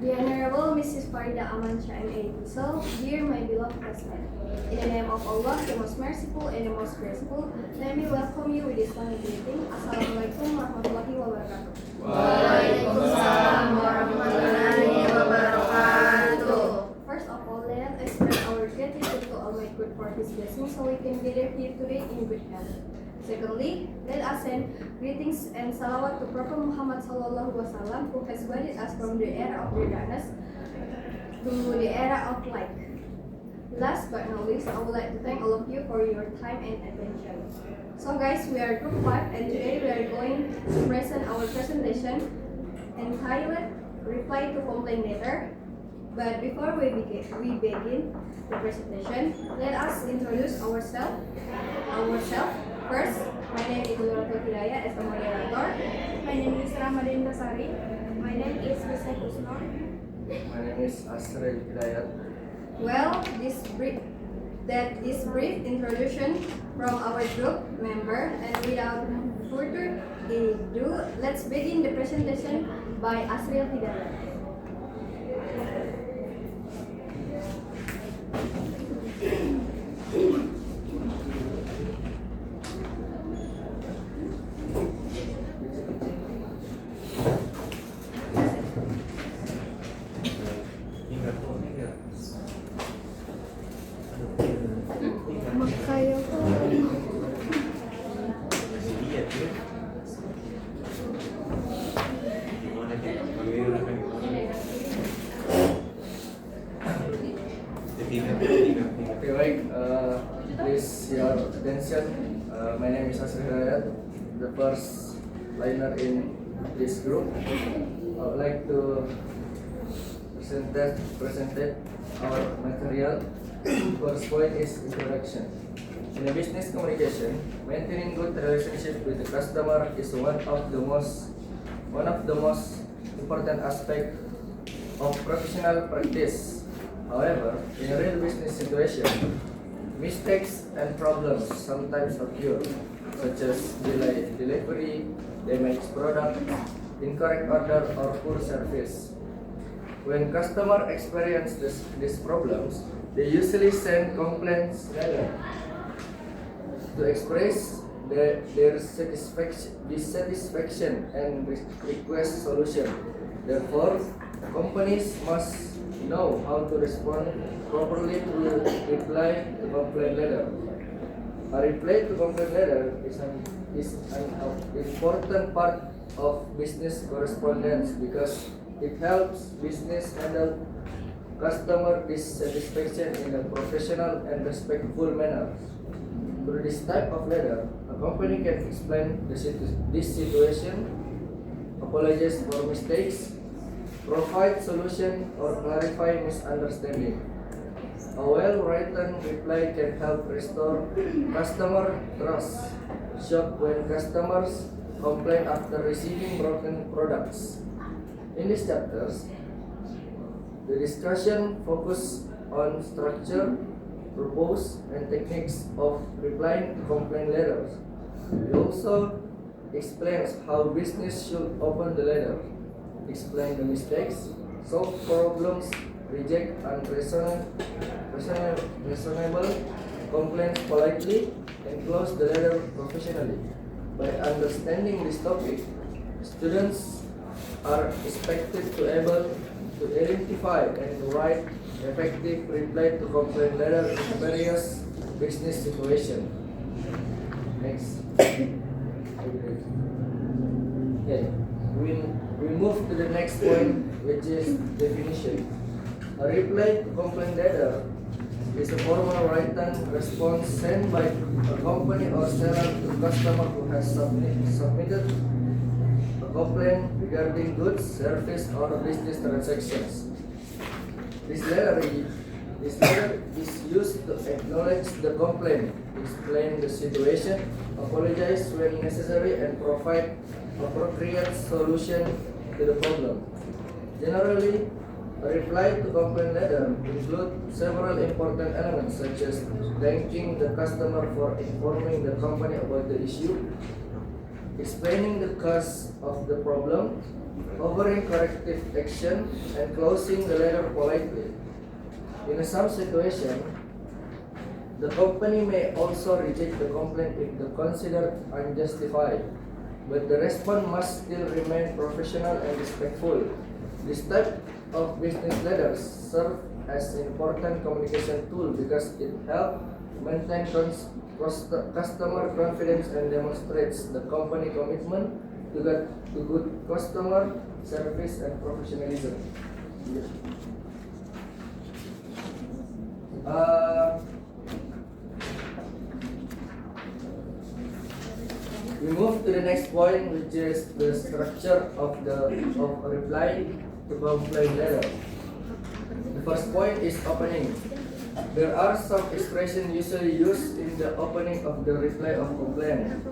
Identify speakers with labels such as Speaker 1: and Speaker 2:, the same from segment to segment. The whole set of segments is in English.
Speaker 1: The Honorable Mrs. Farida Amansyah M.A. So, dear my beloved classmates, in the name of Allah, the most merciful and the most graceful, let me welcome you with Islamic greeting. Assalamualaikum warahmatullahi wabarakatuh.
Speaker 2: Waalaikumsalam warahmatullahi wabarakatuh.
Speaker 1: First of all, let us express our gratitude to Almighty God for His blessing so we can gather here today in good health. Secondly, let us send greetings and salawat to Prophet Muhammad Sallallahu Alaihi Wasallam, who has guided us from the era of darkness to the era of light. Last but not least, I would like to thank all of you for your time and attention. So guys, we are group 5 and today we are going to present our presentation entitled Reply to Complaint Letter. But before we begin the presentation, let us introduce ourselves. First, my name is Nuratul Hidayah as a moderator.
Speaker 3: My name is Ramadhan Dasari.
Speaker 1: My name is Rizky Kusno.
Speaker 2: My name is Asril Hidayat.
Speaker 1: Well, this brief introduction from our group member, and without further ado, let's begin the presentation by Asril Hidayat.
Speaker 2: Okay, baik. Please your attention. My name is Asril Hidayat, the first liner in this group. I would like to present our material. First point is introduction. In a business communication, maintaining good relationship with the customer is one of the most important aspect of professional practice. However, in a real business situation, mistakes and problems sometimes occur, such as delayed delivery, damaged product, incorrect order, or poor service. When customers experience these problems, they usually send complaints letter to express their dissatisfaction and request solution. Therefore, companies must know how to respond properly to reply to complaint letter. A reply to complaint letter is an important part of business correspondence because it helps business handle customer dissatisfaction in a professional and respectful manner. Through this type of letter, a company can explain this situation, apologize for mistakes, provide solution, or clarify misunderstanding. A well-written reply can help restore customer trust, shock when customers complain after receiving broken products. In these chapters, the discussion focuses on structure, purpose, and techniques of replying to complaint letters. It also explains how business should open the letter, explain the mistakes, solve problems, reject unreasonable complaints politely, and close the letter professionally. By understanding this topic, students are expected to able to identify and write effective reply to complaint letter in various business situations. Next. Okay. We move to the next point, which is definition. A reply to complaint letter is a formal written response sent by a company or seller to customer who has submitted a complaint regarding goods, service, or business transactions. This letter is used to acknowledge the complaint, explain the situation, apologize when necessary, and provide appropriate solution to the problem. Generally, a reply to complaint letter includes several important elements such as thanking the customer for informing the company about the issue, explaining the cause of the problem, offering corrective action, and closing the letter politely. In some situation, the company may also reject the complaint if the considered unjustified, but the response must still remain professional and respectful. This type of business letters serve as an important communication tool because it helps maintain customer confidence and demonstrates the company commitment to good customer service and professionalism. We move to the next point, which is the structure of a reply to complaint letter. The first point is opening. There are some expressions usually used in the opening of the reply of complaint,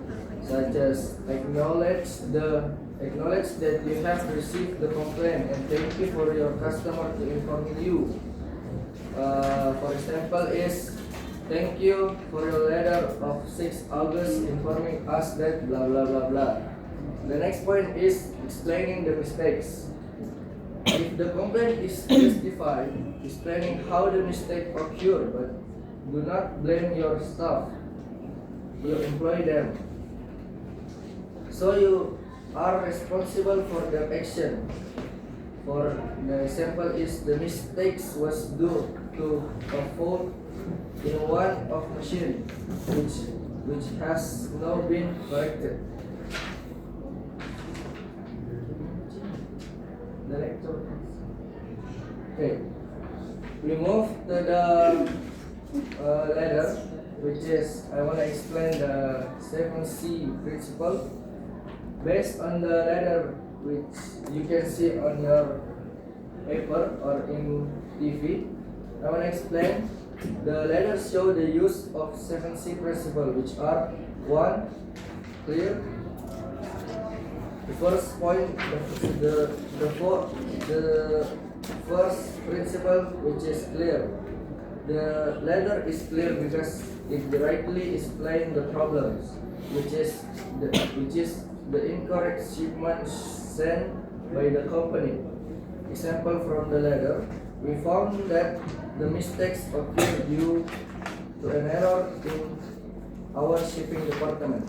Speaker 2: such as acknowledge that you have received the complaint and thank you for your customer to inform you. For example, is thank you for your letter of 6 August informing us that blah blah blah blah. The next point is explaining the mistakes. If the complaint is justified, explaining how the mistake occurred, but do not blame your staff, you employ them. So you are responsible for their action. For the example is the mistakes was due to a fault in one of machine which has now been corrected. The next one. Okay. We move to the letter, which is I want to explain the 7C principle. Based on the letter which you can see on your paper or in TV, I want to explain. The letters show the use of 7C principle, which are 1. Clear. The first point, the first principle, which is clear. The letter is clear because it directly explains the problems, which is the incorrect shipment sent by the company. Example from the letter, we found that the mistakes occurred due to an error in our shipping department.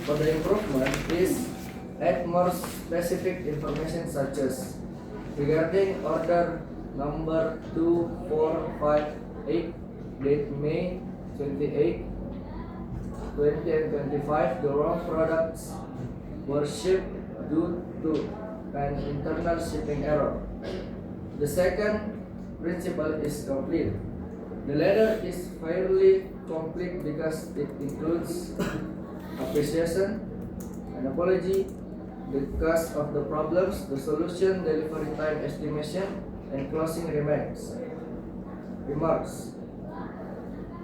Speaker 2: For the improvement is add more specific information such as regarding order number 2458 date May 28, 20 and 25, the wrong products were shipped due to an internal shipping error. The second principle is complete. The letter is fairly complete because it includes appreciation, an apology, the cause of the problems, the solution, delivery time estimation, and closing remarks.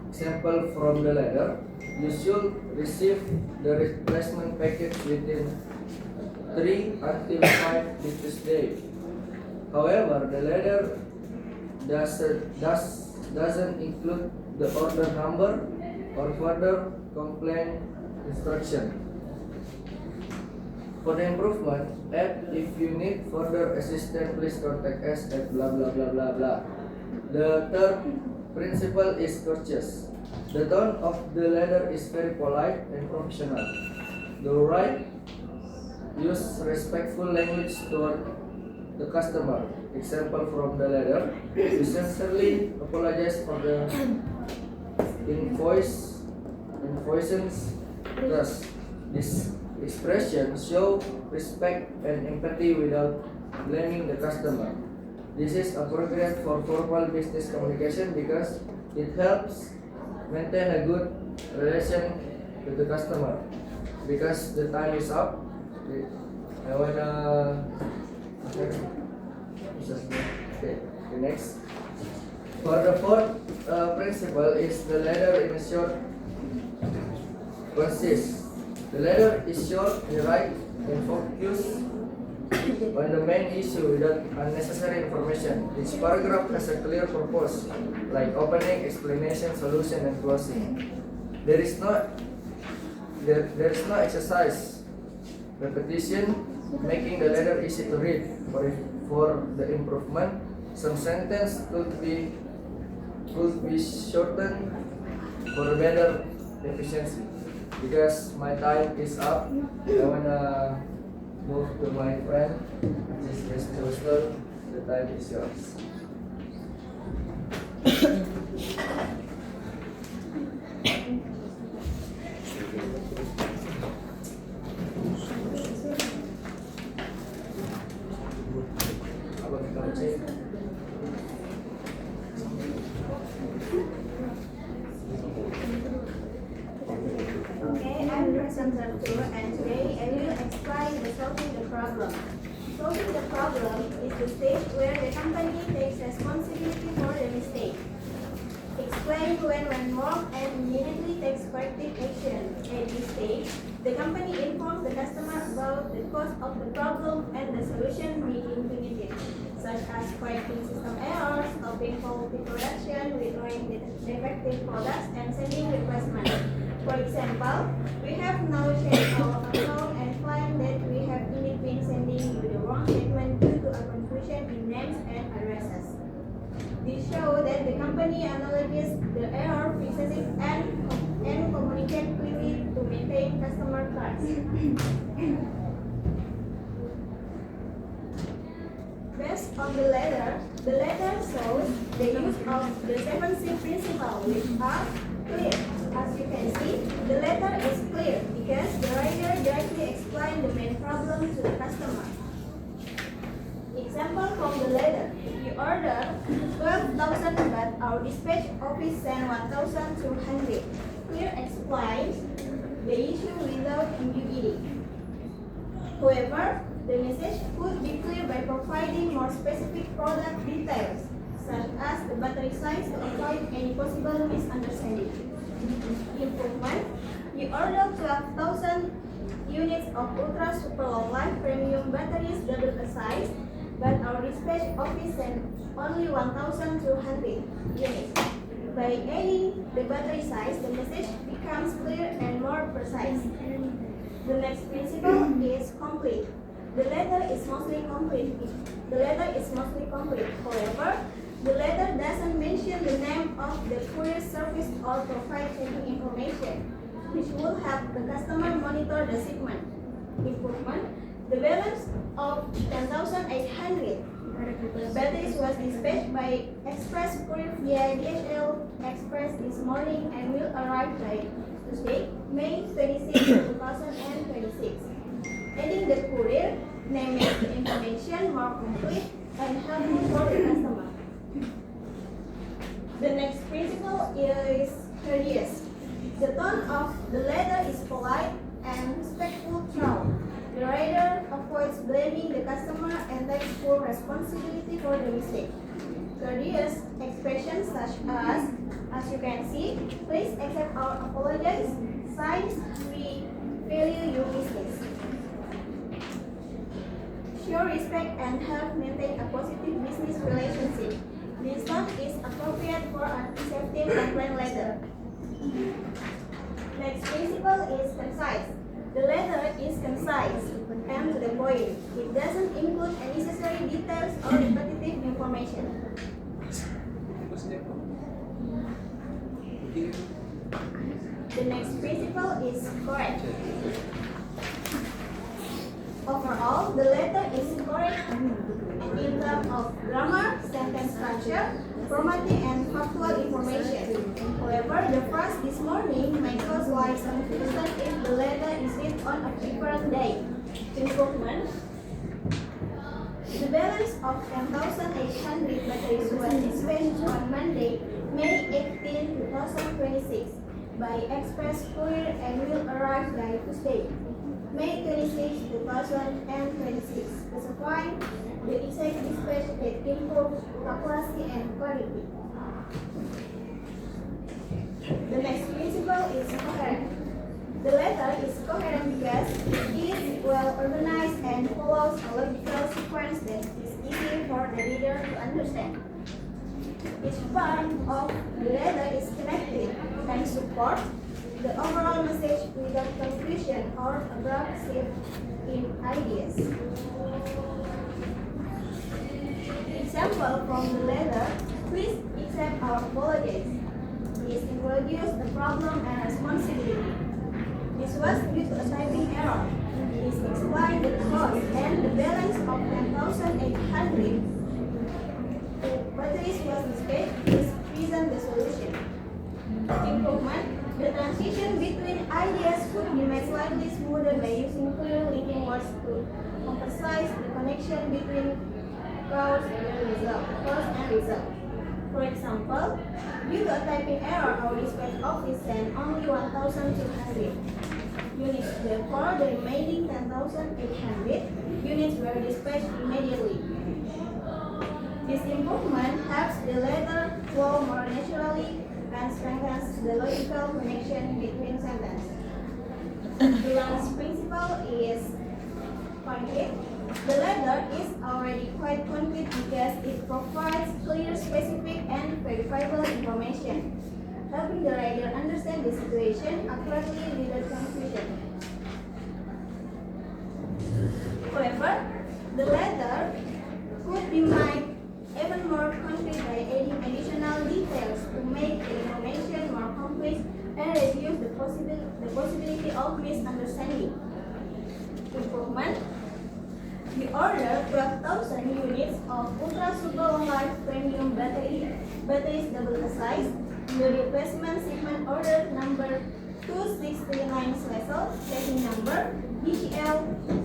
Speaker 2: Example from the letter, you should receive the replacement package within 3 until 5 business days. However, the letter doesn't include the order number or further complaint instruction. For the improvement, add if you need further assistance, please contact us at blah blah blah blah blah. The third principle is courteous. The tone of the letter is very polite and professional. The right use respectful language toward the customer. Example from the letter, we sincerely apologize for the invoices. Thus, this expression show respect and empathy without blaming the customer. This is appropriate for formal business communication because it helps maintain a good relation with the customer. Because the time is up, I wanna okay, the next. For the fourth principle is the letter in a short consists. The letter is short, direct, and focused on the main issue without unnecessary information. Each paragraph has a clear purpose, like opening, explanation, solution, and closing. There is no exercise, repetition, making the letter easy to read. For the improvement, some sentence could be shortened for better efficiency. Because my time is up, I wanna move to my friend, this is Mr. The time is yours. Abang kamu cek.
Speaker 4: Okay, I'm presenter 2 and today I will explain the solving the problem. Solving the problem is the stage where the company takes responsibility for the mistake. Explain when went wrong and immediately takes corrective action. At this stage, the company informs the customer about the cause of the problem and the solution being implemented, such as correcting system errors, stopping faulty production, withdrawing defective products, and sending replacement. For example, we have now checked our account and find that we have indeed been sending you the wrong statement due to a confusion in names and addresses. This shows that the company acknowledges the error, fixes it, and communicates clearly to maintain customer trust. Based on the letter shows the use of the 7C principle, which are clear. As you can see, the letter is clear because the writer directly explained the main problem to the customer. Example from the letter: you order 12,000 but our dispatch office sent 1,200. Clear explains the issue without ambiguity. However, the message could be clear by providing more specific product details, such as the battery size to avoid any possible misunderstanding. Improvement: you order 12,000 units of ultra super long life premium batteries double the size, but our dispatch office sent only 1,200 units. By adding the battery size, the message becomes clear and more precise. The next principle is complete. The letter is mostly complete. However, the letter doesn't mention the name of the courier service or provide tracking information, which will help the customer monitor the shipment. Improvement: the balance of 10,800 batteries was dispatched by Express Courier via DHL Express this morning and will arrive by Tuesday, May 26, 2026. Adding the courier name makes the information more complete and helpful for the customer. The next principle is courteous. The tone of the letter is polite and respectful throughout. The writer avoids blaming the customer and takes full responsibility for the mistake. Courteous expressions such as you can see, please accept our apologies, signs, we value your business. Show respect and help maintain a positive business relationship. This tone is appropriate for a deceptive complaint letter. Next principle is concise. The letter is concise and to the point. It doesn't include unnecessary details or repetitive information. The next principle is correct. Overall, the letter is correct in terms of grammar, sentence structure, formatting, and factual information. However, the phrase this morning might cause like some confusion if the letter is written on a different day. Improvement: the balance of 10,800 batteries was dispatched on Monday, May 18, 2026 by Express Courier and will arrive by Tuesday, May 26, 2026, specifying the exact dispatch that improves accuracy and quality. The next principle is coherent. The letter is coherent because it is well organized and follows a logical sequence that is easy for the reader to understand. Each part of the letter is connected and supports the overall message without confusion or abrupt shift in ideas. Example from the letter: please accept our apologies. This introduced the problem and responsibility. This was due to a typing error. This explained the cost and the balance of 10,800. But this was mistake. This present the solution. Improvement: the transition between ideas could be made slightly smoother by using clear linking words to emphasize the connection between cause and result. For example, due to a typing error, our dispatch office sent only 1,200 units. Therefore, the remaining 10,800 units were dispatched immediately. This improvement helps the letter flow more naturally and strengthens the logical connection between sentences. The last principle is concrete. The letter is already quite concrete because it provides clear, specific, and verifiable information, helping the writer understand the situation accurately without confusion. However, the letter could be made even more concrete by adding additional details to make the information more complete and reduce the possibility of misunderstanding. Improvement: we ordered 12,000 units of Ultra Super Long Life Premium batteries double the size. The replacement shipment order number 2639/, tracking number DGL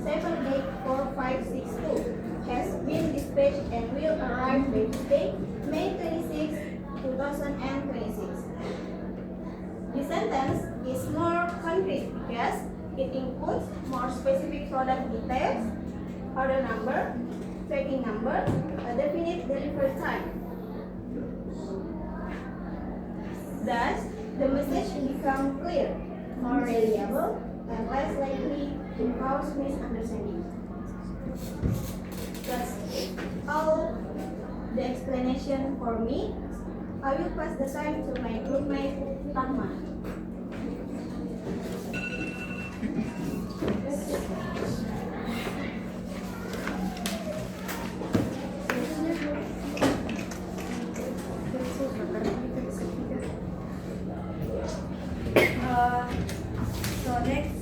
Speaker 4: 784562, has been dispatched and will arrive by Tuesday, May 26, 2026. The sentence is more concrete because it includes more specific product details, order number, tracking number, a definite delivery time. Thus, the message becomes clear, more reliable, and less likely to cause misunderstanding. That's all the explanation for me. I will pass the time to my groupmate, Rahma.
Speaker 3: So next,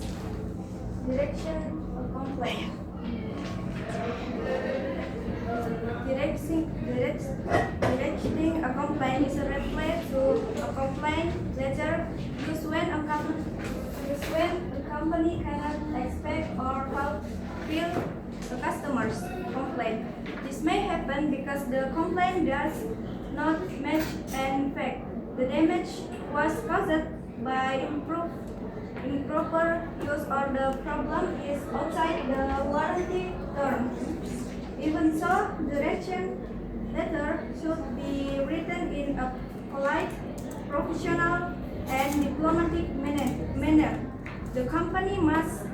Speaker 3: direction of complaint. Directing a complaint is a reply to a complaint letter used when a company cannot expect or fulfill a customer's complaint. This may happen because the complaint does not match an fact. The damage was caused by improper use or the problem is outside the warranty term. Even so, the direction letter should be written in a polite, professional, and diplomatic manner. The company must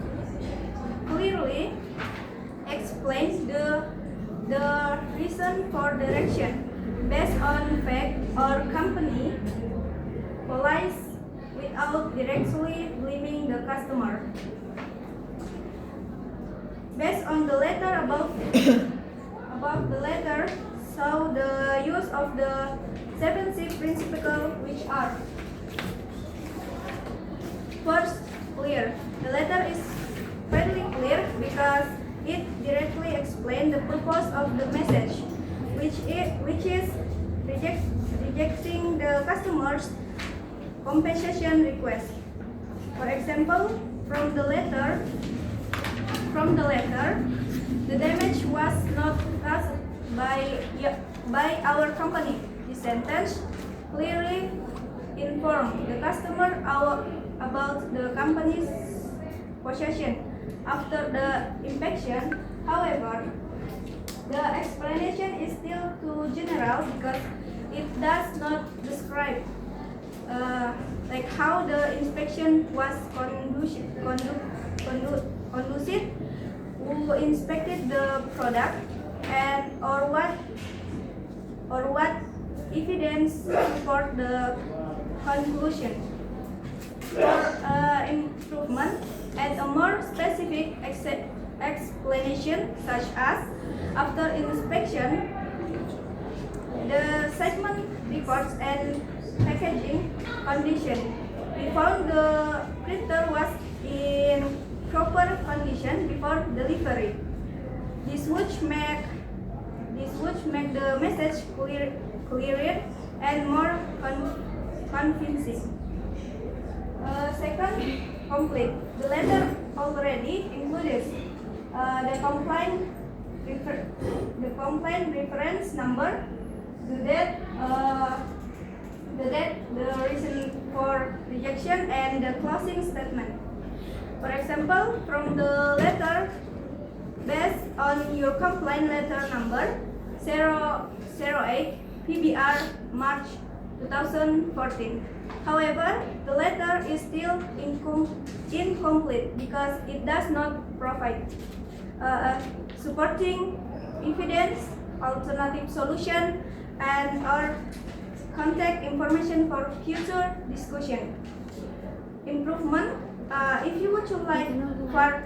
Speaker 3: clearly explain the reason for direction based on fact or company policy without directly blaming the customer. Based on the letter above the letter, so the use of the 7 C principles, which are: first, clear. The letter is fairly clear because it directly explains the purpose of the message, which is rejecting the customer's compensation request. For example, from the letter, the damage was not caused by our company. The sentence clearly informed the customer about the company's possession after the inspection. However, the explanation is still too general because it does not describe how the inspection was conducive, who inspected the product, and or what evidence support the conclusion. for improvement, add a more specific explanation such as after inspection, the segment records and packaging condition. We found the printer was in proper condition before delivery. This would make the message clearer and more convincing. Second, complete. The letter already includes the complaint reference number, the date, the reason for rejection, and the closing statement. For example, from the letter based on your complaint letter number 008 PBR March 2014. However, the letter is still incomplete because it does not provide supporting evidence, alternative solution, and or contact information for future discussion. Improvement. If you would like for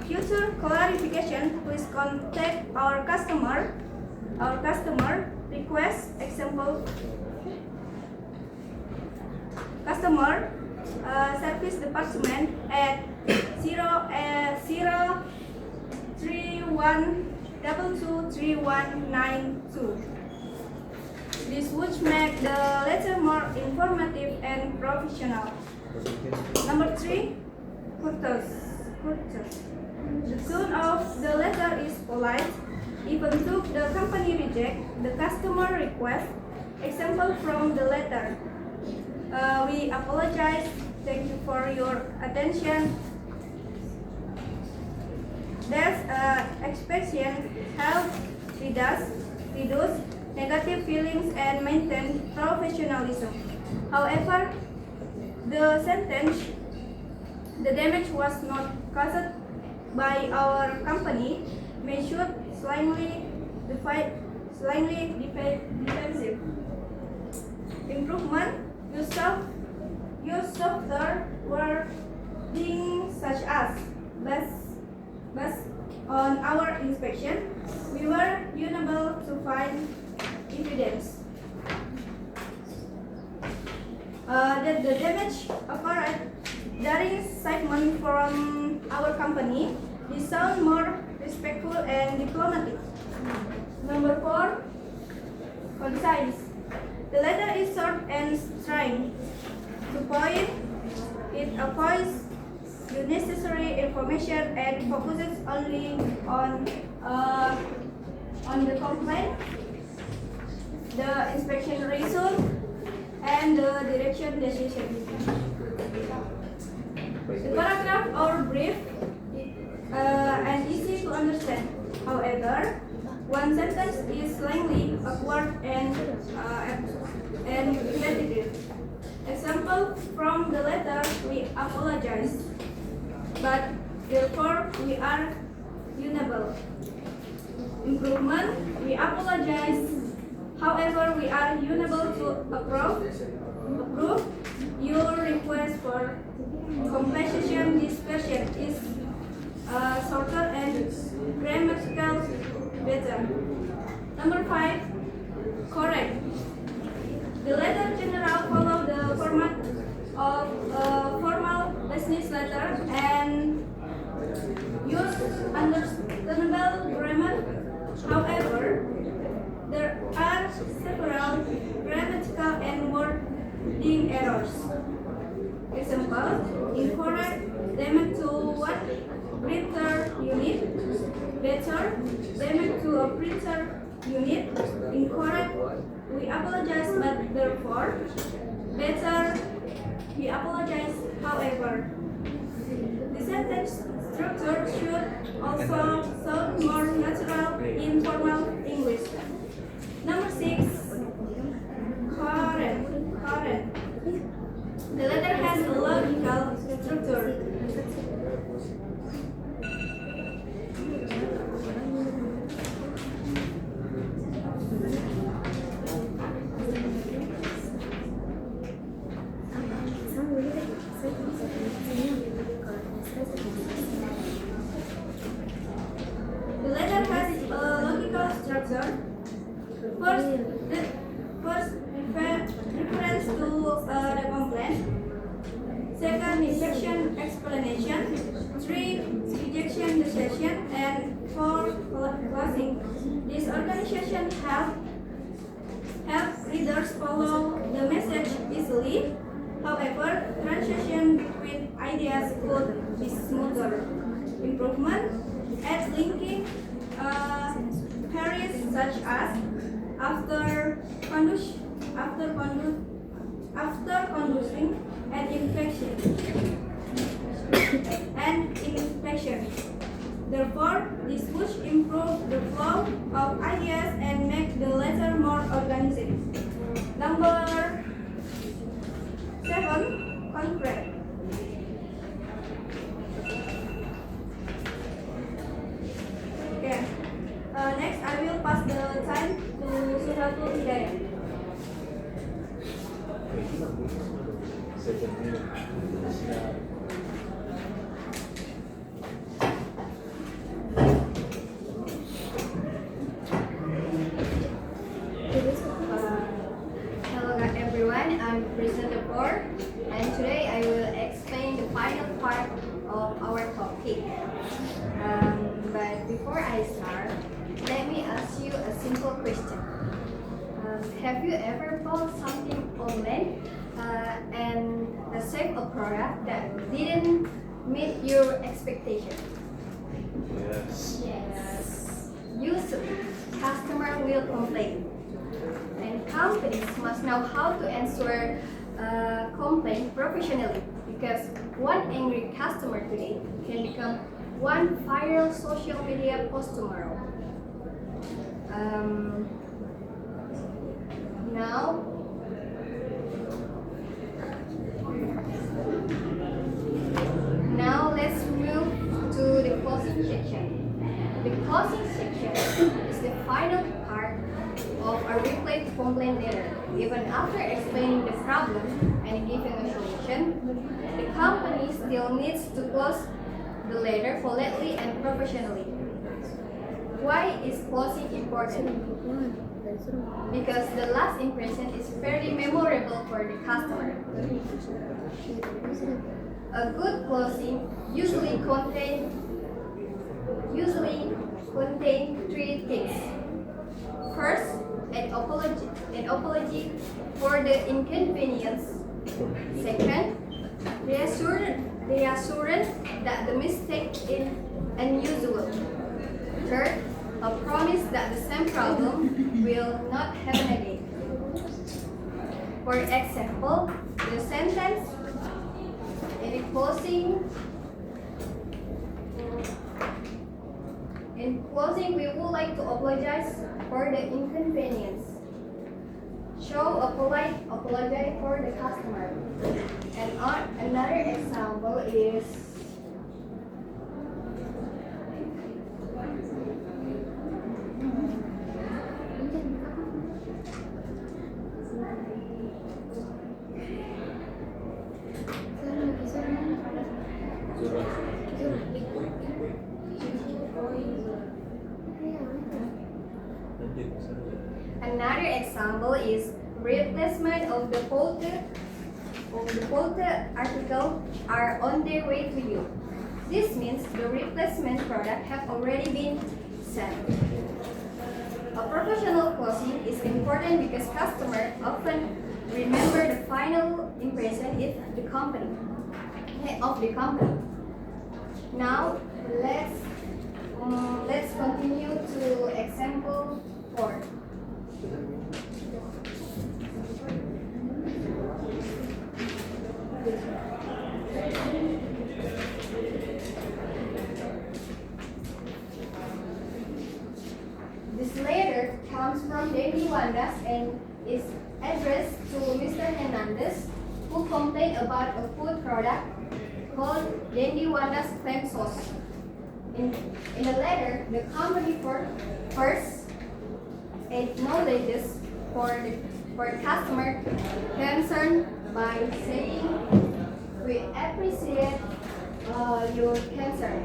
Speaker 3: future clarification, please contact our customer request example customer service department at 031223192. This would make the letter more informative and professional. Number 3, courteous. The tone of the letter is polite, even though the company reject the customer request. Example from the letter. We apologize. Thank you for your attention. This expression helps reduce negative feelings and maintain professionalism. However, the sentence, the damage was not caused by our company, may should slightly defensive. Improvement. Use softer wording such as based on our inspection, we were unable to find evidence that the damage occurred during segment from our company. This sound more respectful and diplomatic. Number 4, concise. The letter is short and straight. To point, it avoids unnecessary information and focuses only on the complaint, the inspection result, and the direction decision. The paragraph or brief and easy to understand. However, one sentence is slightly awkward and repetitive. Example from the letter: we apologize, but therefore we are unable. Improvement: we apologize, however we are unable to approve your request for compensation. This version is shorter and grammatical better. Number 5, correct. The letter general follow the format of a formal business letter and use understandable grammar. However, there are several grammatical and wording errors. Example: incorrect, damage to what? Printer unit. Better, damage to a printer unit. Incorrect, we apologize, but therefore. Better, we apologize, however. The sentence structure should also sound more natural in formal English. Number 6, current. The letter has a logical structure. First, reference to the complaint. Second, inspection explanation. 3, rejection decision. And 4, closing. This organization help readers follow the message easily. However, transition between ideas could be smoother. Improvement at linking periods such as after conducting an inspection. Therefore, this would improve the flow of ideas and make the letter more organized. Number 7, concrete. Okay. Next, I will pass the time to Suratul Hidayat.
Speaker 1: Hello everyone, I'm Presenter 4 and today I will explain the final part of our topic. But before I start, let me ask you a simple question. Have you ever bought something online and received a product that didn't meet your expectation? Yes. Usually, customer will complain. And companies must know how to answer complaint professionally because one angry customer today can become one viral social media post tomorrow. Now let's move to the closing section. The closing section is the final part of a reply to complaint letter. Even after explaining the problem and giving a solution, the company still needs to close the letter politely and professionally. Why is closing important? Because the last impression is very memorable for the customer. A good closing usually contain 3 things. First, an apology for the inconvenience. Second, reassurance that the mistake is unusual. Third, a promise that the same problem will not happen again. For example, the sentence in closing, we would like to apologize for the inconvenience. Show a polite apology for the customer. And another example is replacement of the faulted article are on their way to you. This means the replacement product have already been sent. A professional closing is important because customers often remember the final impression of the company. Now let's continue to example 4. This letter comes from Dandy Wandas and is addressed to Mr. Hernandez, who complained about a food product called Dandy Wandas Clam Sauce. In the letter, the company first acknowledges for customer concern by saying, "We appreciate your concern."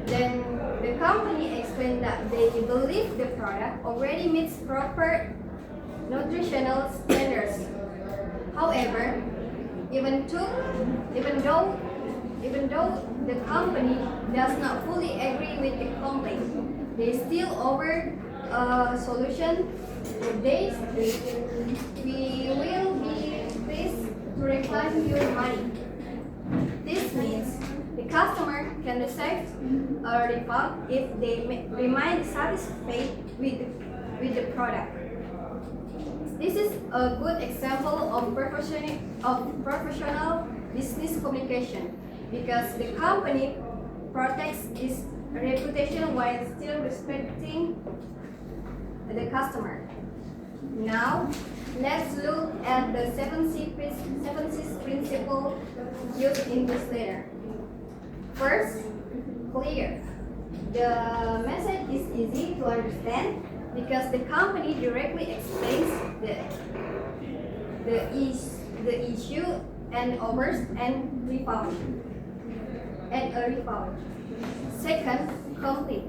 Speaker 1: Then The company explained that they believe the product already meets proper nutritional standards. However, even though the company does not fully agree with the complaint, they still offer a solution. They state, "We will be pleased to refund your money." This means the customer can receive a refund if they remain satisfied with the product. This is a good example of professional business communication because the company protects its reputation while still respecting the customer. Now, let's look at the 7C's principle used in this letter. First, clear. The message is easy to understand because the company directly explains the issue and offers a refund. Second, complete.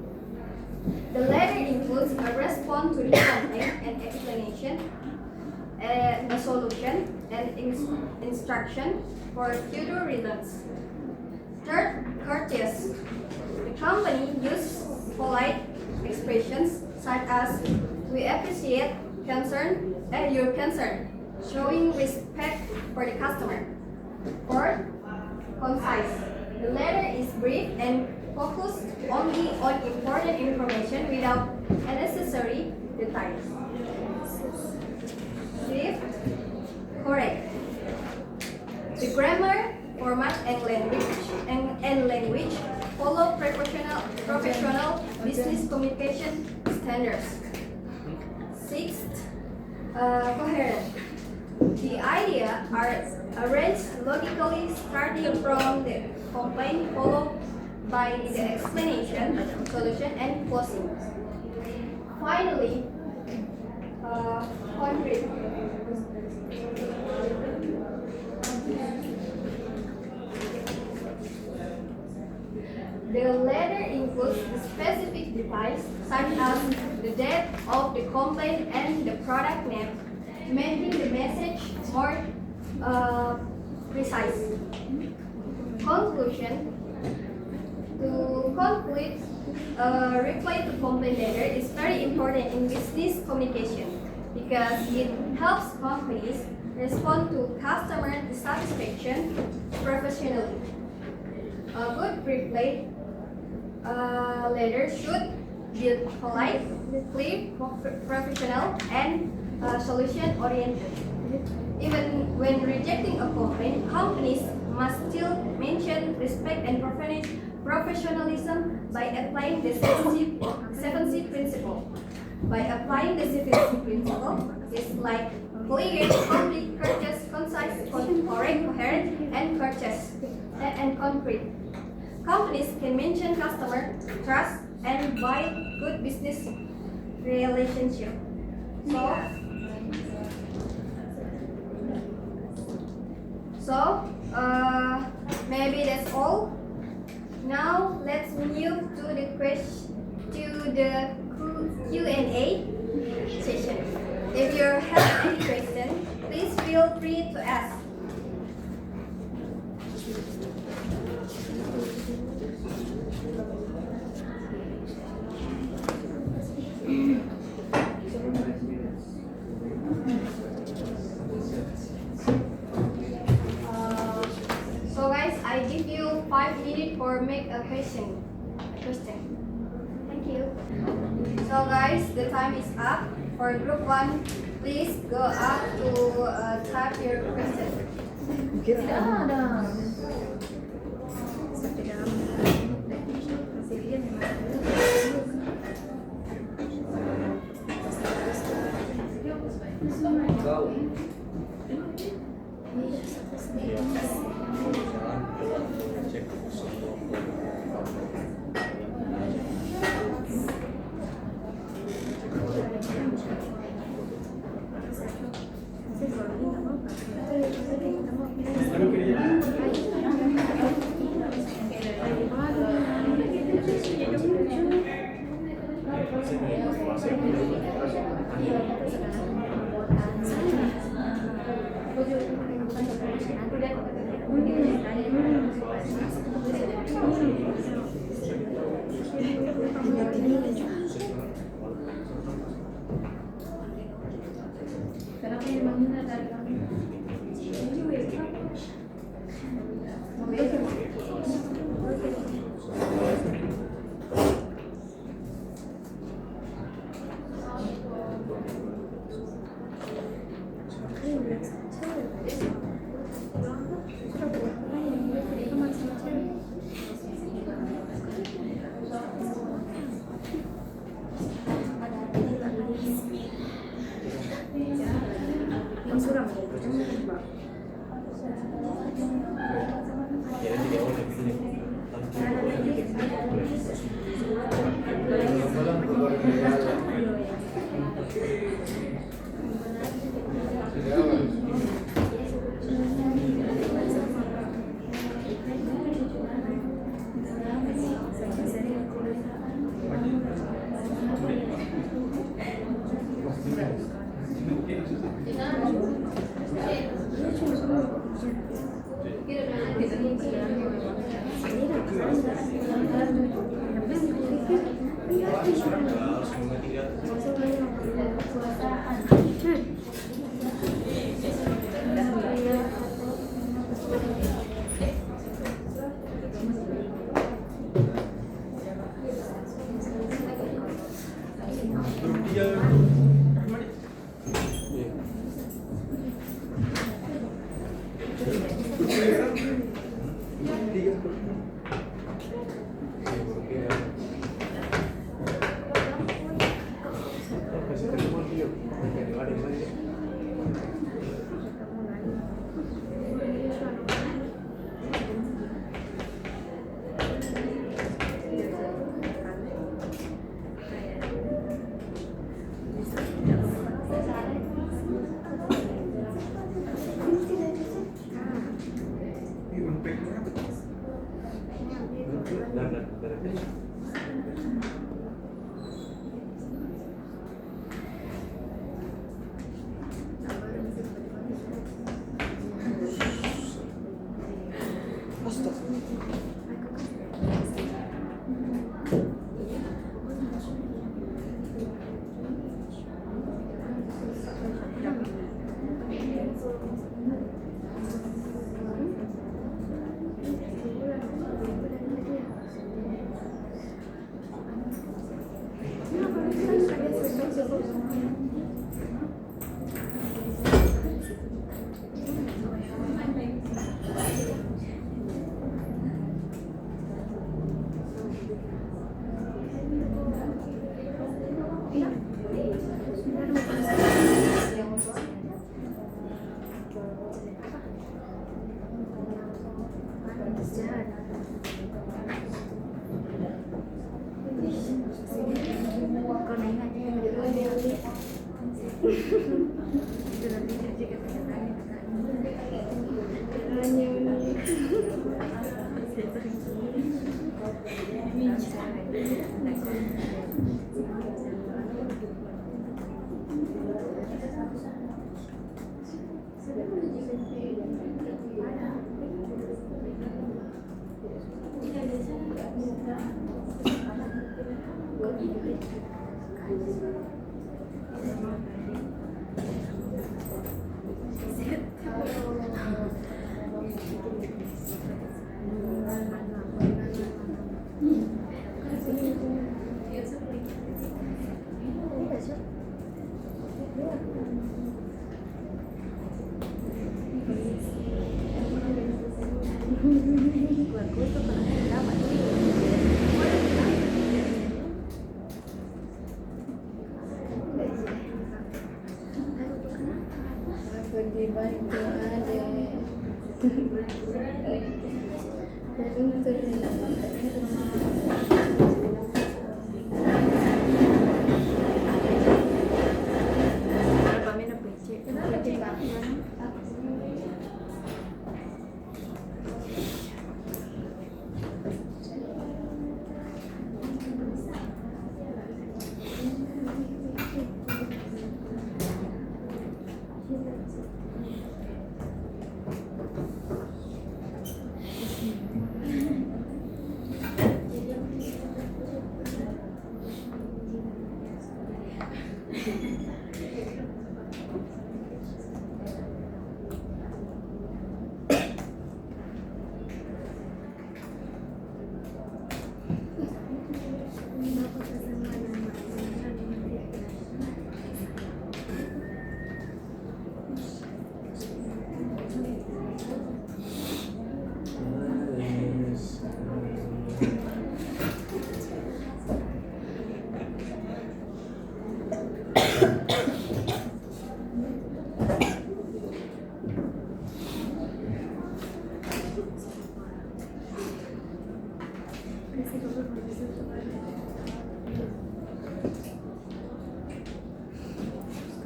Speaker 1: The letter includes a response to the complaint and explanation, a solution, and instruction for future reasons. Third, courteous. The company uses polite expressions such as "We appreciate your concern," showing respect for the customer. Fourth, concise. The letter is brief and focused only on important information without unnecessary details. Fifth, correct. The grammar, format, and language follow professional business communication standards. Sixth, coherent. The ideas are arranged logically starting from the complaint followed by the explanation, solution, and closing. Finally, concrete. The letter includes the specific details such as the date of the complaint and the product name, making the message more precise. Conclusion. To conclude, a reply to complaint letter is very important in business communication because it helps companies respond to customer dissatisfaction professionally. A good reply letter should be polite, clear, professional, and solution-oriented. Even when rejecting a complaint, companies must still mention respect and professionalism by applying the 7C principle. By applying the 7C principle, it's like clear, complete, courteous, concise, correct, coherent, and courteous, and concrete. Companies can mention customer trust and build good business relationship. So maybe that's all. Now let's move to the Q&A session. If you have any question, please feel free to ask. So guys, I give you 5 minutes for make a question. Thank you. So guys, the time is up. For group 1, please go up to type your question.
Speaker 2: Go.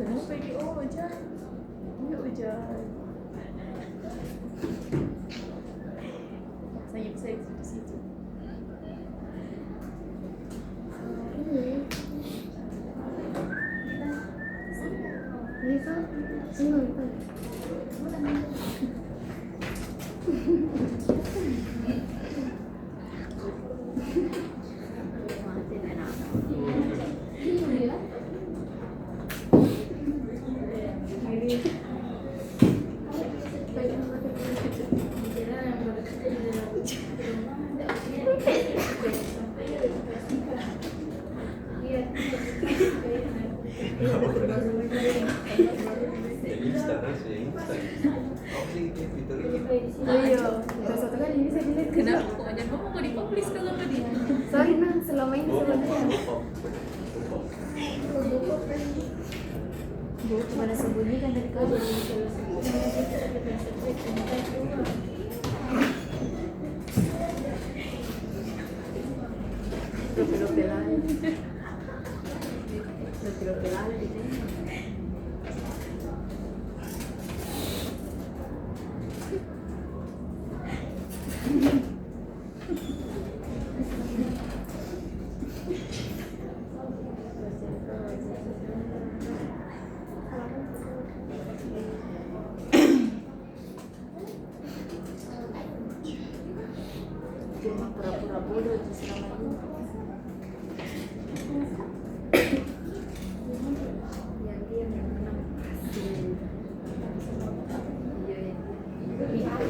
Speaker 5: Kenapa ini? Oh, hujan. Ini hujan. Saya di situ. Kenapa? Jangan ngomong kok dipublish kalau ke dia.
Speaker 1: Sorry nah, selama ini sebenarnya.
Speaker 5: Mana sembunyi kan dari kau jadi cuma pura-pura bodoh di selama ini. Yang dia yang menang pasti. Iya.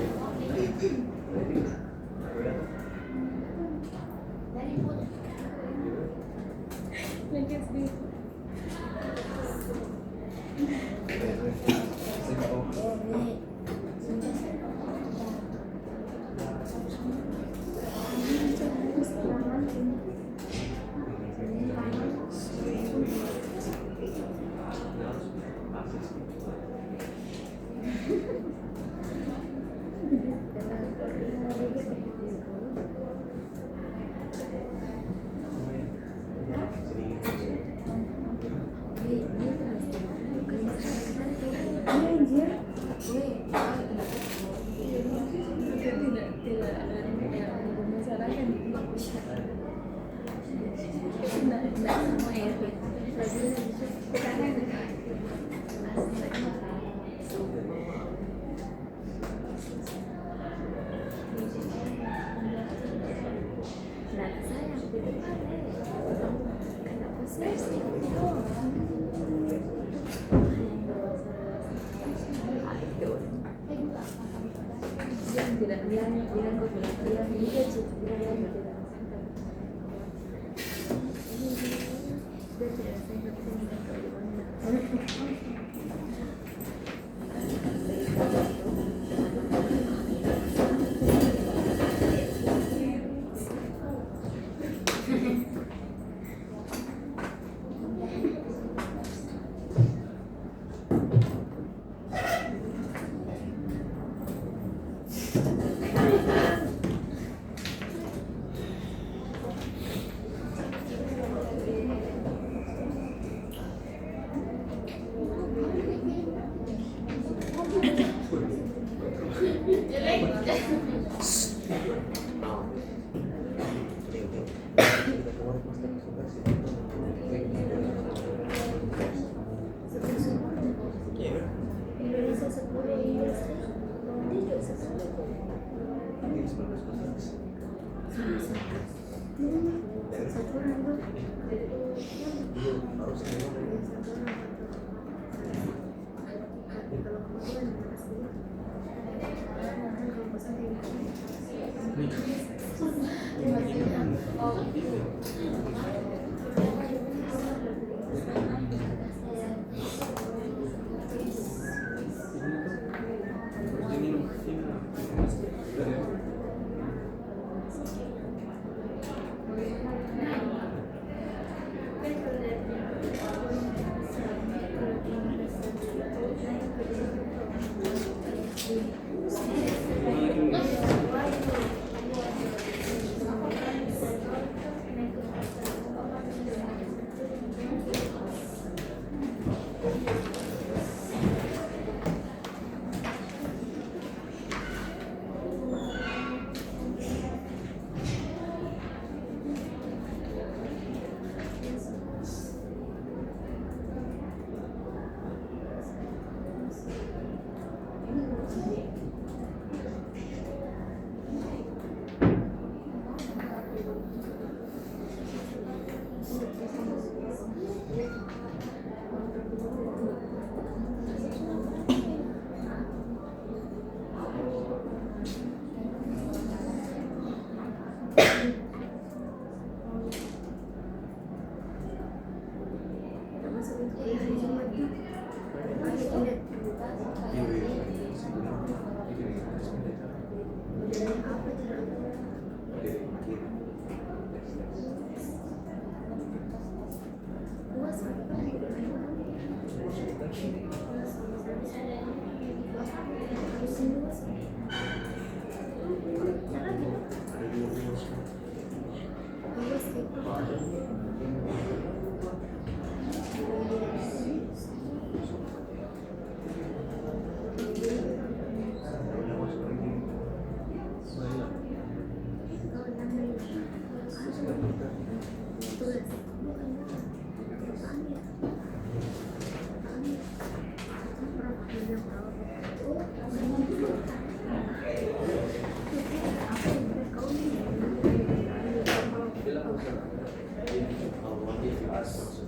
Speaker 2: Give us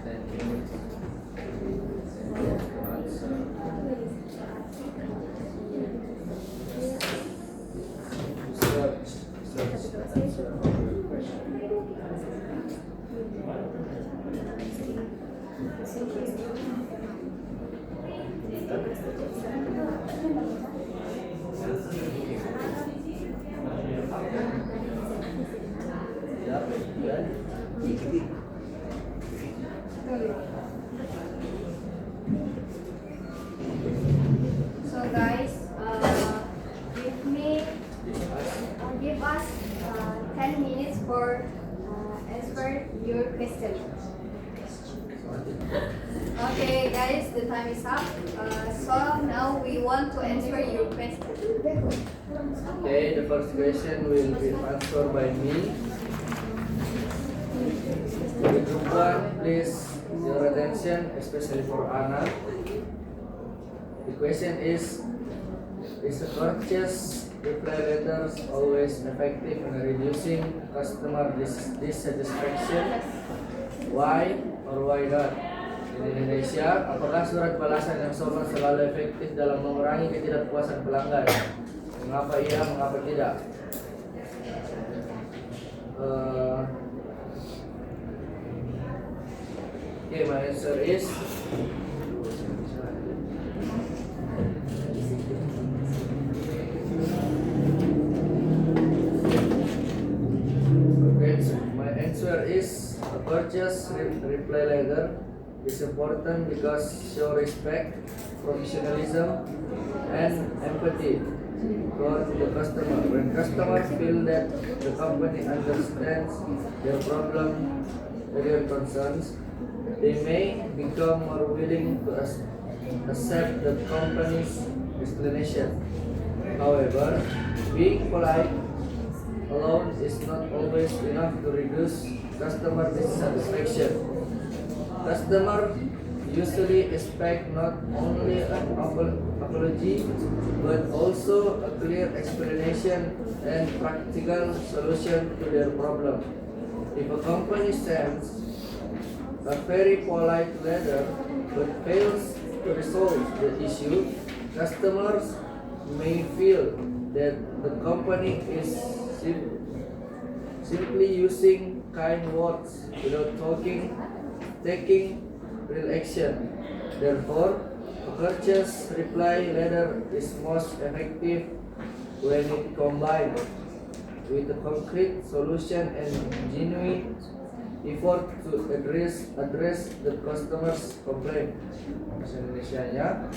Speaker 2: 10 minutes to answer. Search the answer of your question. Yeah, yeah.
Speaker 1: So guys, give us 10 minutes for answer your question. Okay guys, the time is up. So now we want to answer your question.
Speaker 2: Okay, the first question will be answered by me. The group one, please your attention, especially for Anna. The question is a purchase reply letters always effective in reducing customer dissatisfaction? Why or why not? In Indonesia, apakah surat balasan yang sopan selalu efektif dalam mengurangi ketidakpuasan pelanggan? Mengapa iya, mengapa tidak? Okay, my answer is a purchase reply letter is important because show respect, professionalism, and empathy toward the customer. When customers feel that the company understands their problem, their concerns, they may become more willing to accept the company's explanation. However, being polite alone is not always enough to reduce customer dissatisfaction. Customers usually expect not only an apology but also a clear explanation and practical solution to their problem. If a company sends a very polite letter but fails to resolve the issue, customers may feel that the company is simply using kind words without taking real action. Therefore, a purchase reply letter is most effective when it combined with a concrete solution and genuine effort to address the customer's complaint. Bahasa Indonesianya,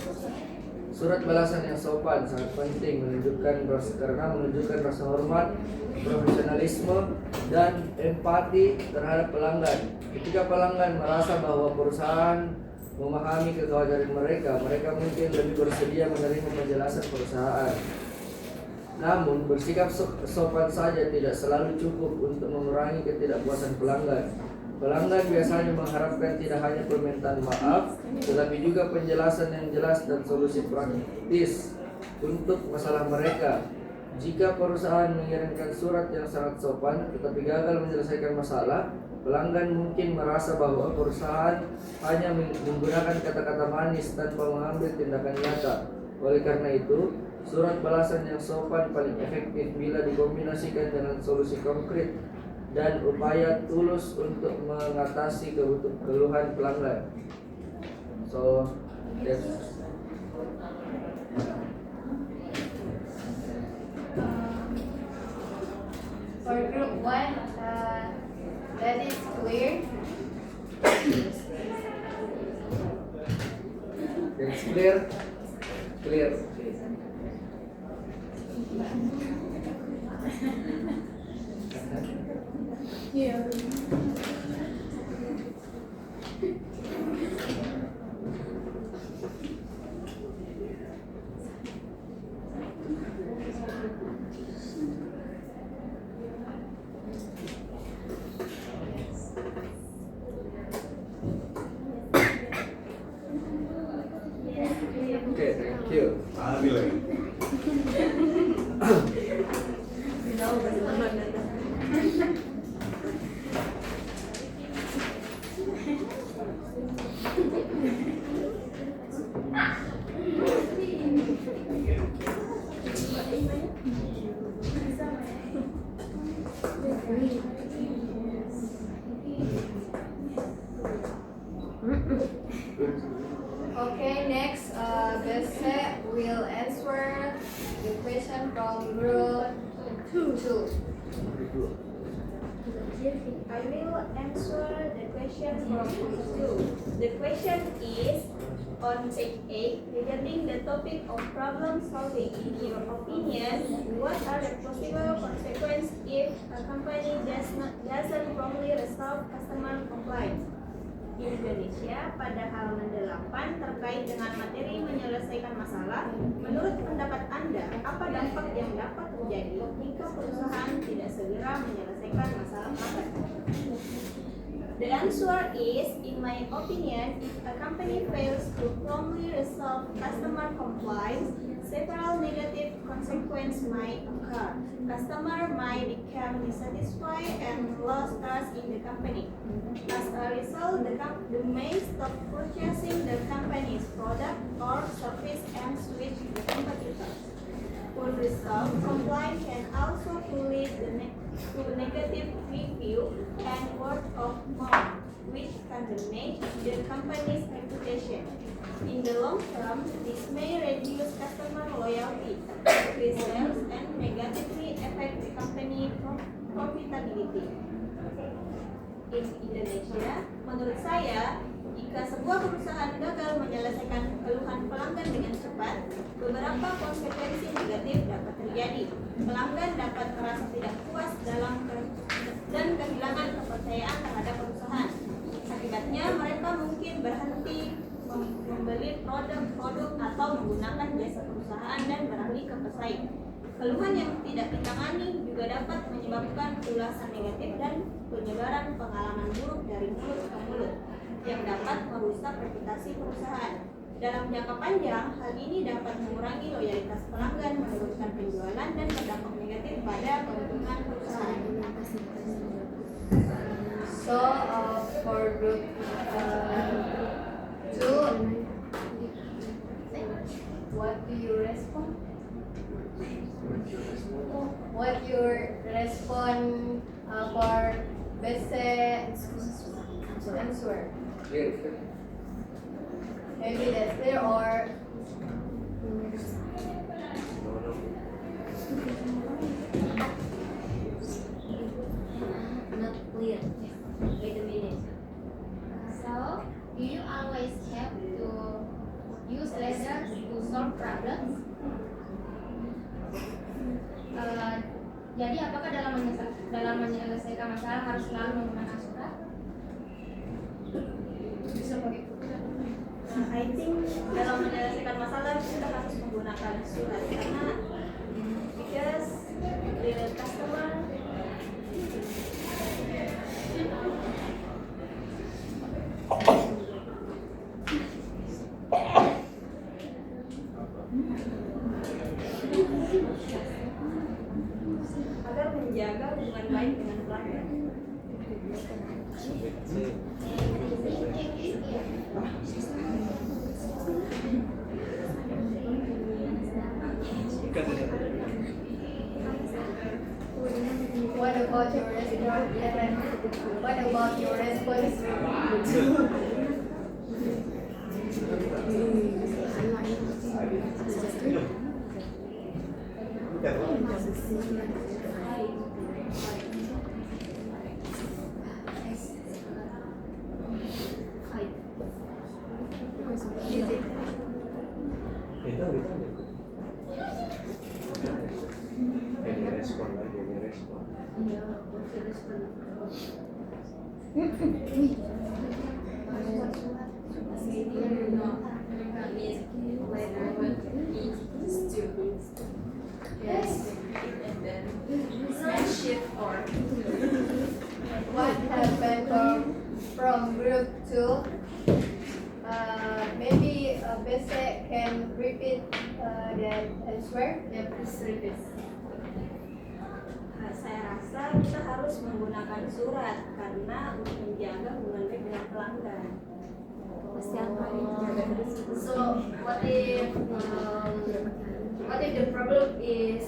Speaker 2: surat balasan yang sopan sangat penting karena menunjukkan rasa hormat, profesionalisme, dan empati terhadap pelanggan. Ketika pelanggan merasa bahwa perusahaan memahami kekhawatiran mereka mungkin lebih bersedia menerima penjelasan perusahaan. Namun, bersikap sopan saja tidak selalu cukup untuk mengurangi ketidakpuasan pelanggan. Pelanggan biasanya mengharapkan tidak hanya permintaan maaf, tetapi juga penjelasan yang jelas dan solusi praktis untuk masalah mereka. Jika perusahaan mengirimkan surat yang sangat sopan tetapi gagal menyelesaikan masalah, pelanggan mungkin merasa bahwa perusahaan hanya menggunakan kata-kata manis tanpa mengambil tindakan nyata. Oleh karena itu, surat balasan yang sopan paling efektif bila dikombinasikan dengan solusi konkret dan upaya tulus untuk mengatasi keluhan pelanggan. So that's
Speaker 1: For group 1, that is clear.
Speaker 2: It's clear. Clear.
Speaker 1: Yeah.
Speaker 2: Okay, thank you.
Speaker 1: Okay, next, Bese will answer the question from group 2.
Speaker 4: I will answer the question from group 2. The question is on page 8 regarding the topic of problem solving. In your opinion, what are the possible consequences if a company doesn't promptly resolve customer complaints? Di Indonesia, pada halaman 8 terkait dengan materi menyelesaikan masalah, menurut pendapat Anda, apa dampak yang dapat terjadi jika perusahaan tidak segera menyelesaikan masalah pelanggan? The answer is, in my opinion, if a company fails to promptly resolve customer complaints, several negative consequences might occur. Customer might become dissatisfied and lose trust in the company. As a result, the may stop purchasing the company's product or service and switch to competitors. Poor result, complaint can also lead to negative review and word of mouth, which can damage the company's reputation. In the long term, this may reduce customer loyalty, decrease sales, and negatively affect the company profitability. In Indonesia, menurut saya, jika sebuah perusahaan gagal menyelesaikan keluhan pelanggan dengan cepat, beberapa konsekuensi negatif dapat terjadi. Pelanggan dapat merasa tidak puas dan kehilangan kepercayaan terhadap perusahaan. Akibatnya, mereka mungkin berhenti membeli produk atau menggunakan jasa perusahaan dan beralih ke pesaing. Keluhan yang tidak ditangani juga dapat menyebabkan ulasan negatif dan penyebaran pengalaman buruk dari mulut ke mulut yang dapat merusak reputasi perusahaan. Dalam jangka panjang, hal ini dapat mengurangi loyalitas pelanggan, menurunkan penjualan, dan berdampak negatif pada keuntungan perusahaan.
Speaker 1: So, for group 2, what do you respond? What your respond for Bese answer?
Speaker 2: Clear.
Speaker 1: Maybe that's clear or
Speaker 5: Not clear. Wait a minute. So, do you always have to use letters to solve problems? Jadi apakah dalam menyelesaikan masalah harus selalu menggunakan surat?
Speaker 1: bisa pakai
Speaker 4: I think dalam menyelesaikan masalah kita harus menggunakan surat karena because the customer agar menjaga hubungan baik dengan pelanggan.
Speaker 1: What about your response? What about your response? Yes.
Speaker 3: Friendship or
Speaker 1: What happened from group 2? Maybe Besek can repeat that elsewhere.
Speaker 5: Yeah, please repeat.
Speaker 4: Saya rasa kita harus menggunakan surat karena untuk menjaga hubungan baik dengan pelanggan.
Speaker 1: So what if the problem is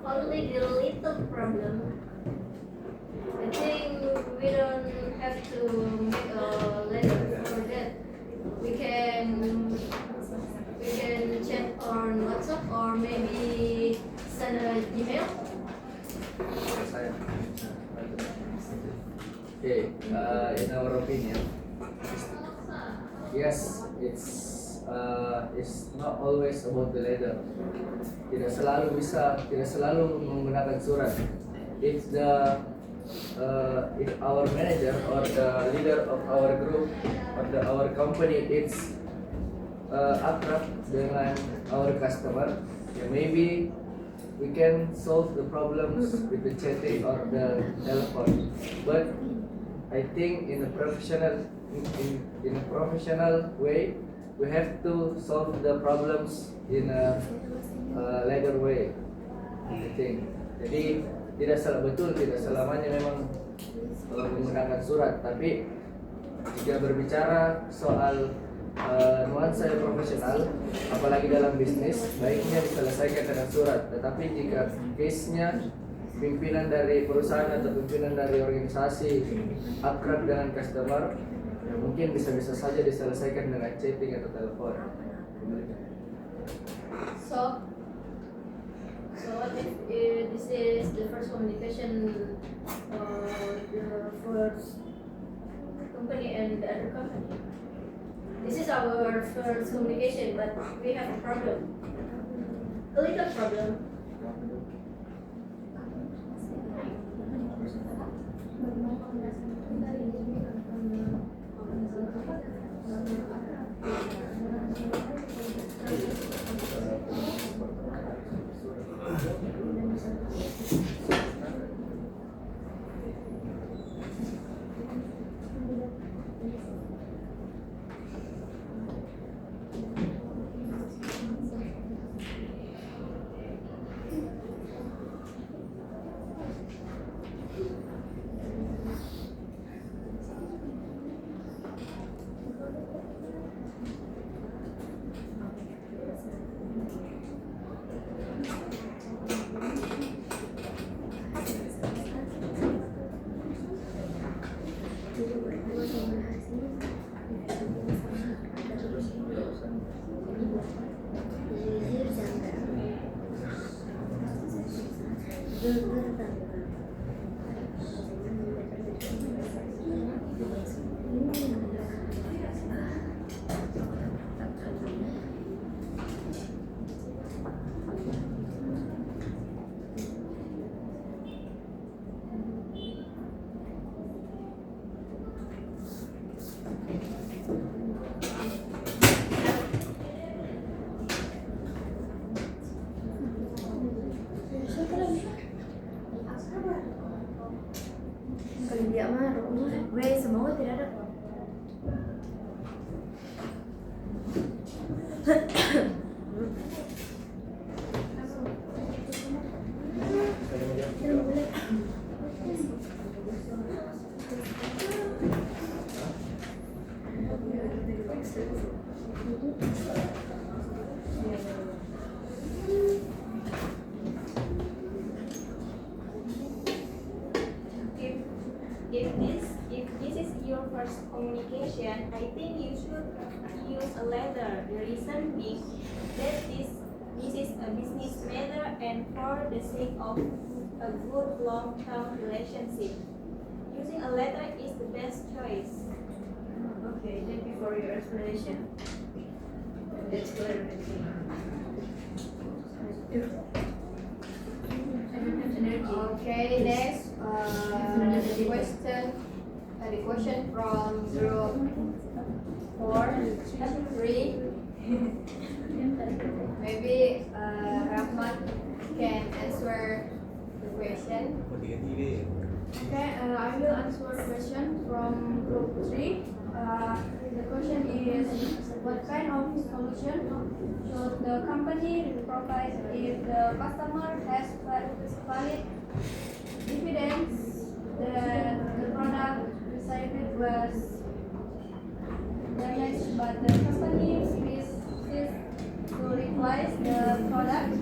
Speaker 1: only the little problem? I think we don't have to make a letter for that. We can chat on WhatsApp or maybe send an email.
Speaker 2: Okay, in our opinion, yes, it's not always about the letter. Tidak selalu menggunakan surat. If our manager or the leader of our group or our company it's akrab dengan our customer, maybe we can solve the problems with the chatting or the telephone. But I think in a professional way, we have to solve the problems in a legal way. I think. Jadi tidak selamanya memang menggunakan surat, tapi jika berbicara soal nuansa yang profesional, apalagi dalam bisnis, baiknya diselesaikan dengan surat. Tetapi jika case-nya pimpinan dari perusahaan atau pimpinan dari organisasi akrab dengan customer, ya mungkin bisa-bisa saja diselesaikan dengan chatting atau telepon.
Speaker 1: So what if this is the first communication the first company and the other company? This is our first communication, but we have a problem. A little problem.
Speaker 3: Kalau dia marah, gue semoga tidak ada.
Speaker 4: If this is your first communication, I think you should use a letter. The reason being that this is a business matter and for the sake of a good long-term relationship. Using a letter is the best choice.
Speaker 3: Okay, thank you for your explanation. That's clear.
Speaker 1: Okay, next the question from group 4-3. Maybe Rahmat can answer the question. Okay, I will answer the question from group 3. The question is, what kind of solution should the company provide if the customer has valid evidence that the product received was damaged, but the company refuses to replace the product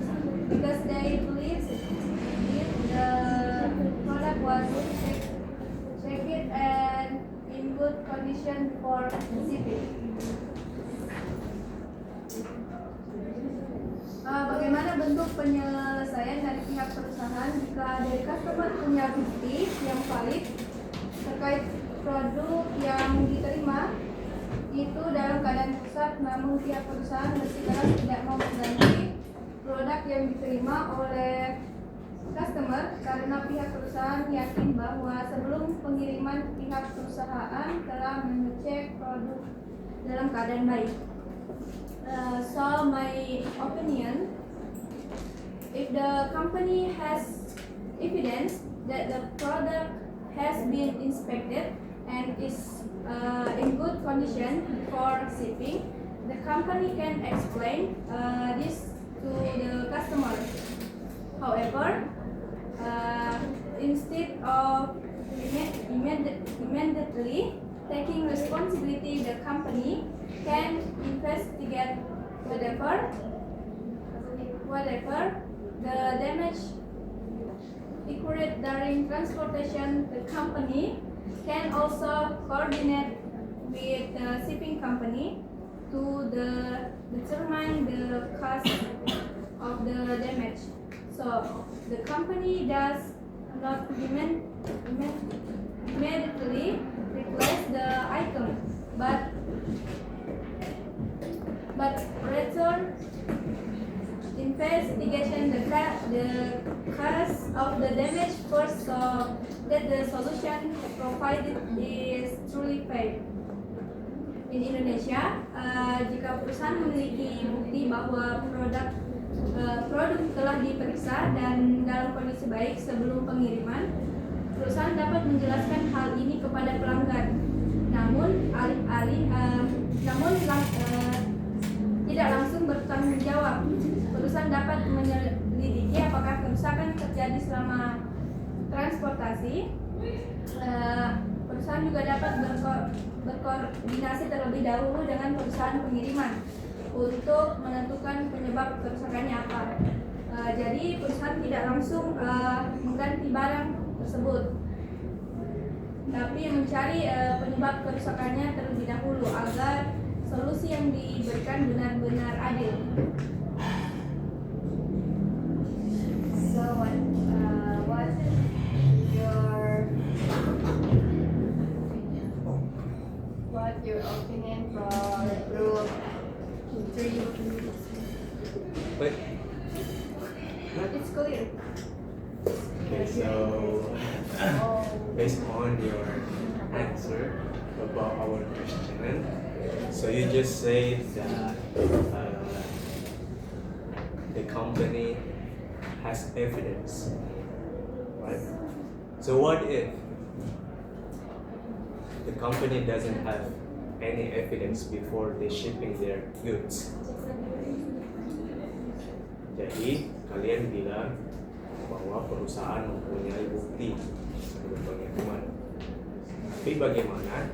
Speaker 1: because they believe if the product was checked and in good condition for shipping. Bagaimana bentuk penyelesaian dari pihak perusahaan jika dari customer punya bukti yang valid terkait produk yang diterima itu dalam keadaan rusak, namun pihak perusahaan bersikeras tidak mau mengganti produk yang diterima oleh customer karena pihak perusahaan yakin bahwa sebelum pengiriman pihak perusahaan telah mengecek produk dalam keadaan baik. So my opinion, if the company has evidence that the product has been inspected and is in good condition for shipping, the company can explain this to the customer. However, instead of immediately taking responsibility, the company can investigate whatever the damage occurred during transportation. The company can also coordinate with the shipping company to determine the cost of the damage. So the company does not immediately replace the item, but rather investigation the cause of the damage first, so that the solution provided is truly fair. In Indonesia, jika perusahaan memiliki bukti bahwa produk telah diperiksa dan dalam kondisi baik sebelum pengiriman, perusahaan dapat menjelaskan hal ini kepada pelanggan. Namun tidak langsung bertanggung jawab. Perusahaan dapat menyelidiki apakah kerusakan terjadi selama transportasi. Perusahaan juga dapat berkoordinasi terlebih dahulu dengan perusahaan pengiriman untuk menentukan penyebab kerusakannya apa. Jadi perusahaan tidak langsung mengganti barang tersebut, tapi mencari penyebab kerusakannya terlebih dahulu agar solusi yang diberikan benar-benar adil. So what's your opinion for group 3?
Speaker 6: But
Speaker 1: It's clear.
Speaker 6: okay, so based on your answer about our question, so you just say that the company has evidence, right? So what if the company doesn't have any evidence before they shipping their goods? Jadi kalian bilang bahwa perusahaan mempunyai bukti sebetulnya kemana. Tapi bagaimana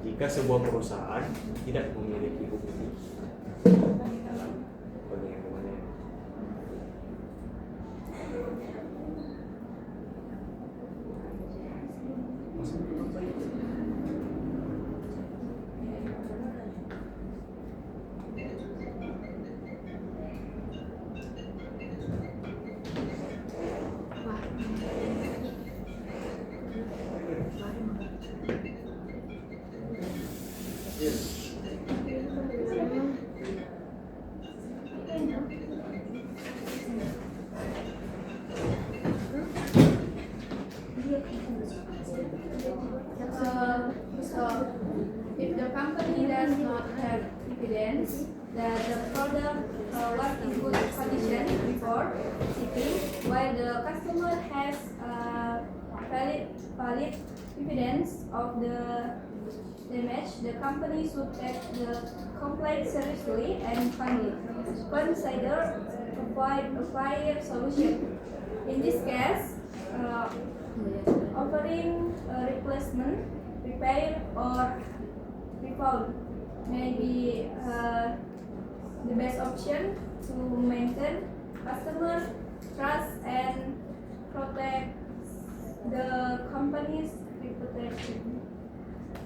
Speaker 6: jika sebuah perusahaan tidak memiliki bukti dalam pengirimannya?
Speaker 3: evidence that the product was in good condition before shipping, while the customer has valid evidence of the damage, the company should take the complaint seriously and finally consider a fair solution. In this case, offering a replacement, repair, or refund may be the best option to maintain customer trust and protect the company's reputation.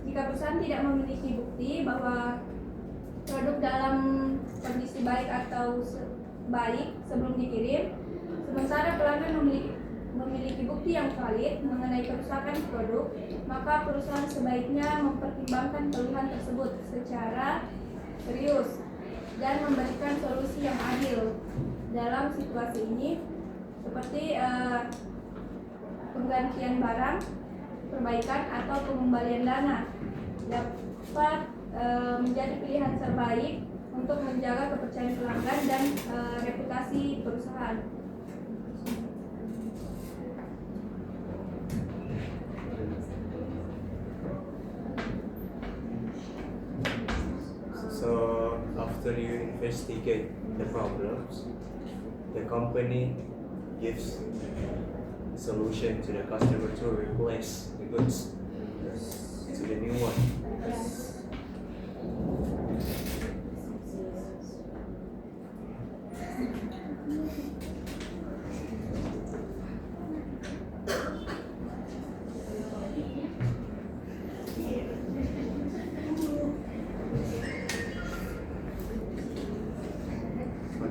Speaker 3: Jika perusahaan tidak memiliki bukti bahwa produk dalam kondisi baik atau baik sebelum dikirim, sementara pelanggan memiliki bukti yang valid mengenai kerusakan produk, maka perusahaan sebaiknya mempertimbangkan keluhan tersebut secara serius dan memberikan solusi yang adil. Dalam situasi ini, seperti penggantian barang, perbaikan atau pengembalian dana dapat menjadi pilihan terbaik untuk menjaga kepercayaan pelanggan dan reputasi perusahaan.
Speaker 6: So after you investigate the problems, the company gives solution to the customer to replace the goods to the new one.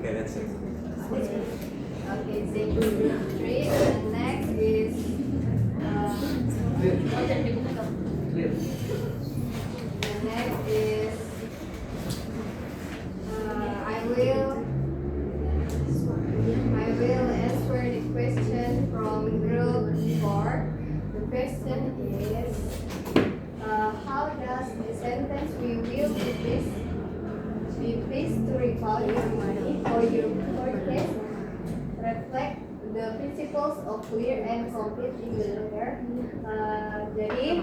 Speaker 6: Okay, that's it.
Speaker 1: Okay, thank you. Three. And next is
Speaker 2: Clear.
Speaker 1: the next is I will answer the question from group 4. The question is how does the sentence "we will be pleased to refund your money for your purchase" reflect the principles of clear and complete disclosure. Jadi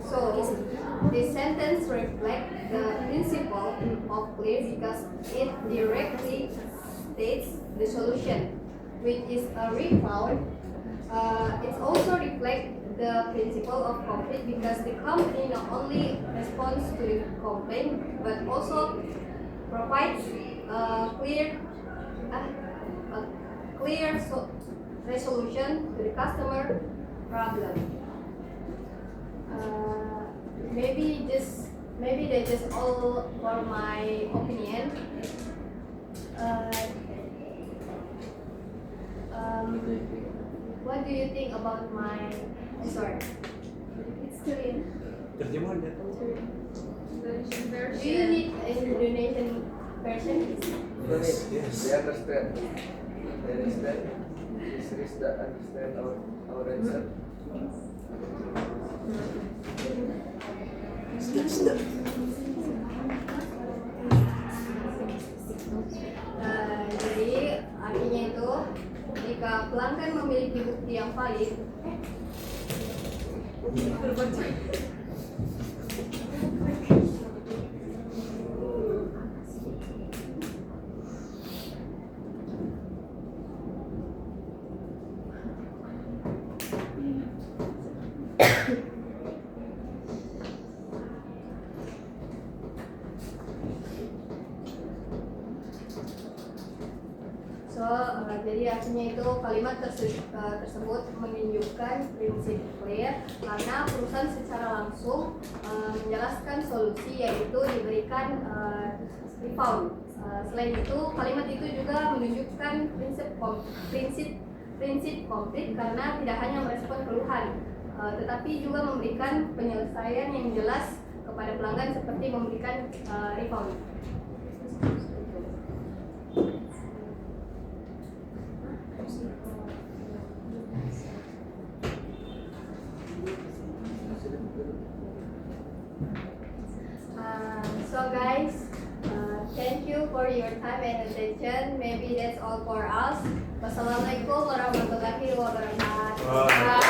Speaker 1: so this sentence reflects the principle of clear because it directly states the solution, which is a refund. It also reflects the principle of complete because the company not only responds to the complaint but also provides a clear resolution to the customer problem. Maybe that's just all for my opinion. What do you think about my sorry? It's Korean.
Speaker 6: Terjemahan ya?
Speaker 1: Do you need an Indonesian version?
Speaker 6: Yes, yes.
Speaker 2: They understand. They understand. This is the understand our answer.
Speaker 1: Jadi artinya itu jika pelanggan memiliki bukti yang valid, jadi artinya itu kalimat tersebut menunjukkan prinsip clear karena perusahaan secara langsung menjelaskan solusi yaitu diberikan refund. Selain itu kalimat itu juga menunjukkan prinsip komplit karena tidak hanya merespon keluhan tetapi juga memberikan penyelesaian yang jelas kepada pelanggan seperti memberikan refund. for your time and attention. Maybe that's all for us. Wassalamualaikum warahmatullahi wabarakatuh.
Speaker 6: Wow.